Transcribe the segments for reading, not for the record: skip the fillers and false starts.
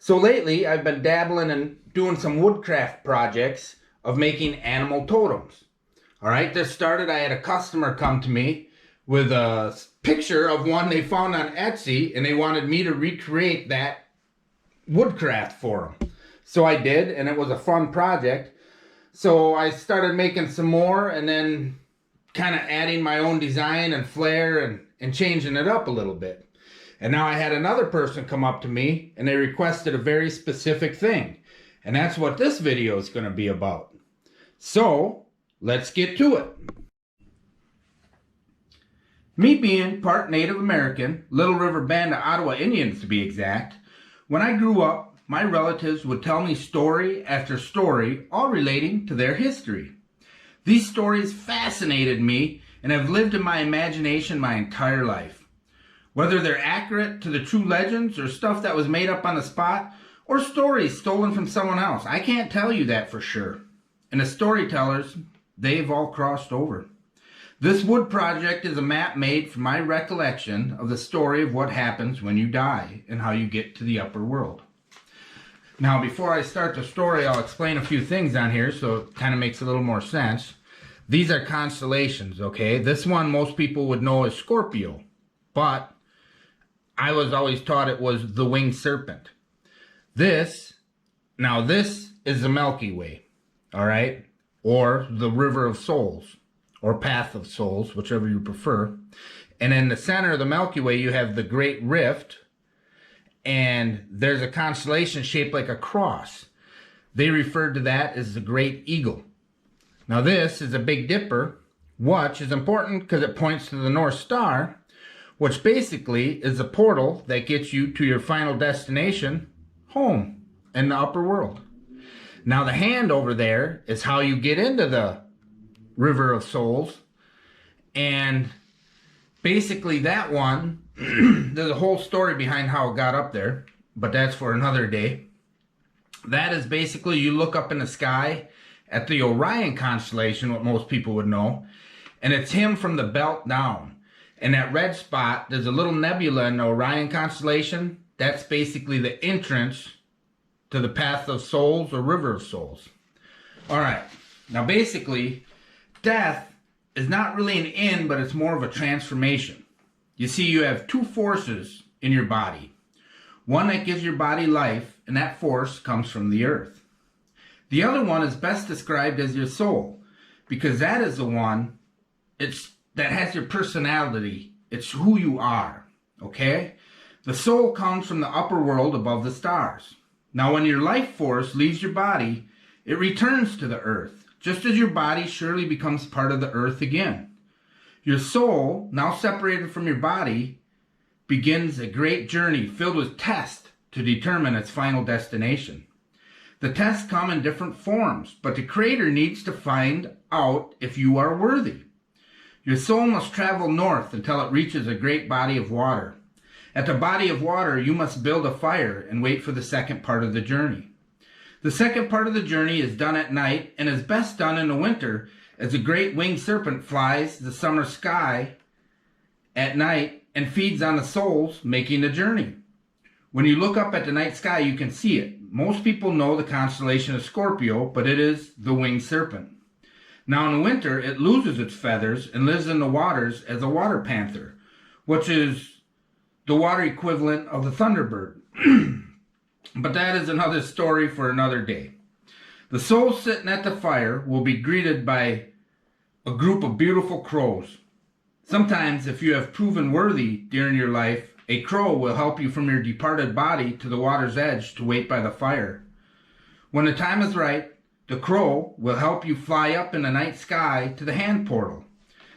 So lately, I've been dabbling and doing some woodcraft projects of making animal totems. All right, this started, I had a customer come to me with a picture of one they found on Etsy, and they wanted me to recreate that woodcraft for them. So I did, and it was a fun project. So I started making some more, and then kind of adding my own design and flair and changing it up a little bit. And now I had another person come up to me and they requested a very specific thing. And that's what this video is going to be about. So let's get to it. Me being part Native American, Little River Band of Ottawa Indians to be exact, when I grew up, my relatives would tell me story after story, all relating to their history. These stories fascinated me and have lived in my imagination my entire life. Whether they're accurate to the true legends or stuff that was made up on the spot or stories stolen from someone else, I can't tell you that for sure. And the storytellers, they've all crossed over. This wood project is a map made from my recollection of the story of what happens when you die and how you get to the upper world. Now, before I start the story, I'll explain a few things on here so it kind of makes a little more sense. These are constellations, okay? This one most people would know as Scorpio, but I was always taught it was the winged serpent. This is the Milky Way, all right? Or the River of Souls, or Path of Souls, whichever you prefer. And in the center of the Milky Way, you have the Great Rift, and there's a constellation shaped like a cross. They referred to that as the Great Eagle. Now this is a Big Dipper, which is important because it points to the North Star, which basically is a portal that gets you to your final destination, home, in the upper world. Now the hand over there is how you get into the River of Souls, and basically that one, there's a whole story behind how it got up there, but that's for another day. That is basically, you look up in the sky at the Orion constellation, what most people would know, and it's him from the belt down. And that red spot, there's a little nebula in the Orion constellation. That's basically the entrance to the Path of Souls or River of Souls. All right. Now, basically, death is not really an end, but it's more of a transformation. You see, you have two forces in your body. One that gives your body life, and that force comes from the earth. The other one is best described as your soul, because that is the one that has your personality. It's who you are, okay? The soul comes from the upper world above the stars. Now, when your life force leaves your body, it returns to the earth, just as your body surely becomes part of the earth again. Your soul, now separated from your body, begins a great journey filled with tests to determine its final destination. The tests come in different forms, but the Creator needs to find out if you are worthy. Your soul must travel north until it reaches a great body of water. At the body of water, you must build a fire and wait for the second part of the journey. The second part of the journey is done at night and is best done in the winter, as a great winged serpent flies the summer sky at night and feeds on the souls making the journey. When you look up at the night sky, you can see it. Most people know the constellation of Scorpio, but it is the winged serpent. Now in the winter, it loses its feathers and lives in the waters as a water panther, which is the water equivalent of the thunderbird. But that is another story for another day. The soul sitting at the fire will be greeted by a group of beautiful crows. Sometimes, if you have proven worthy during your life, a crow will help you from your departed body to the water's edge to wait by the fire. When the time is right, the crow will help you fly up in the night sky to the hand portal.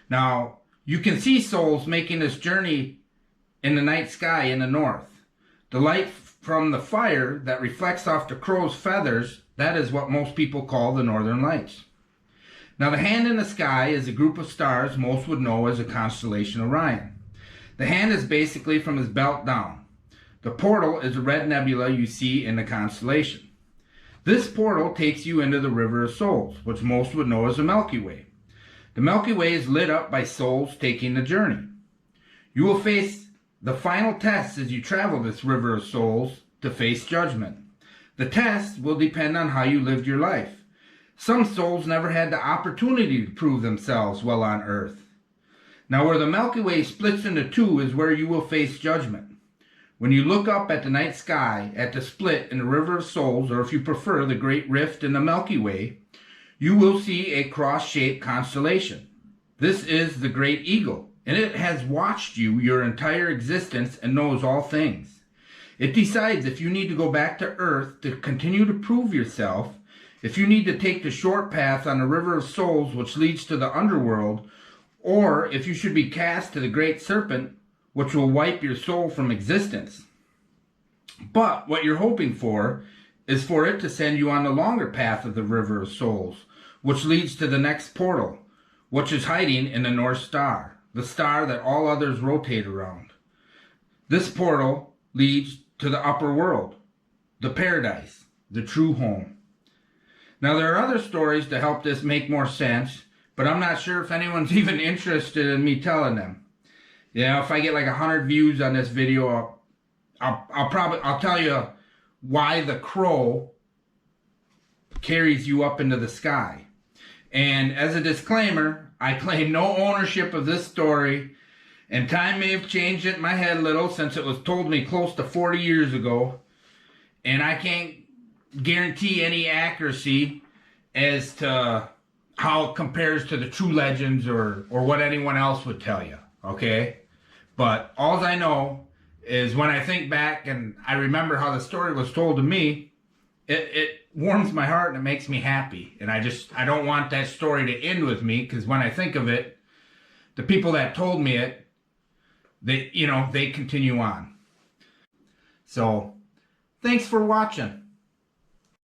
Now, you can see souls making this journey in the night sky in the north. The light from the fire that reflects off the crow's feathers, that is what most people call the northern lights. Now, the hand in the sky is a group of stars most would know as a constellation Orion. The hand is basically from his belt down. The portal is a red nebula you see in the constellation. This portal takes you into the River of Souls, which most would know as the Milky Way. The Milky Way is lit up by souls taking the journey. You will face the final test as you travel this River of Souls to face judgment. The test will depend on how you lived your life. Some souls never had the opportunity to prove themselves while on earth. Now, where the Milky Way splits into two is where you will face judgment. When you look up at the night sky, at the split in the River of Souls, or if you prefer, the Great Rift in the Milky Way, you will see a cross-shaped constellation. This is the Great Eagle, and it has watched you your entire existence and knows all things. It decides if you need to go back to Earth to continue to prove yourself, if you need to take the short path on the River of Souls which leads to the underworld, or if you should be cast to the Great Serpent, which will wipe your soul from existence. But what you're hoping for is for it to send you on the longer path of the River of Souls, which leads to the next portal, which is hiding in the North Star, the star that all others rotate around. This portal leads to the upper world, the paradise, the true home. Now, there are other stories to help this make more sense, but I'm not sure if anyone's even interested in me telling them. You know, if I get like 100 views on this video, I'll tell you why the crow carries you up into the sky. And as a disclaimer, I claim no ownership of this story, and time may have changed it in my head a little since it was told me close to 40 years ago, and I can't guarantee any accuracy as to how it compares to the true legends or what anyone else would tell you, okay? But all I know is when I think back and I remember how the story was told to me, it warms my heart and it makes me happy. And I don't want that story to end with me, because when I think of it, the people that told me it, they continue on. So, thanks for watching.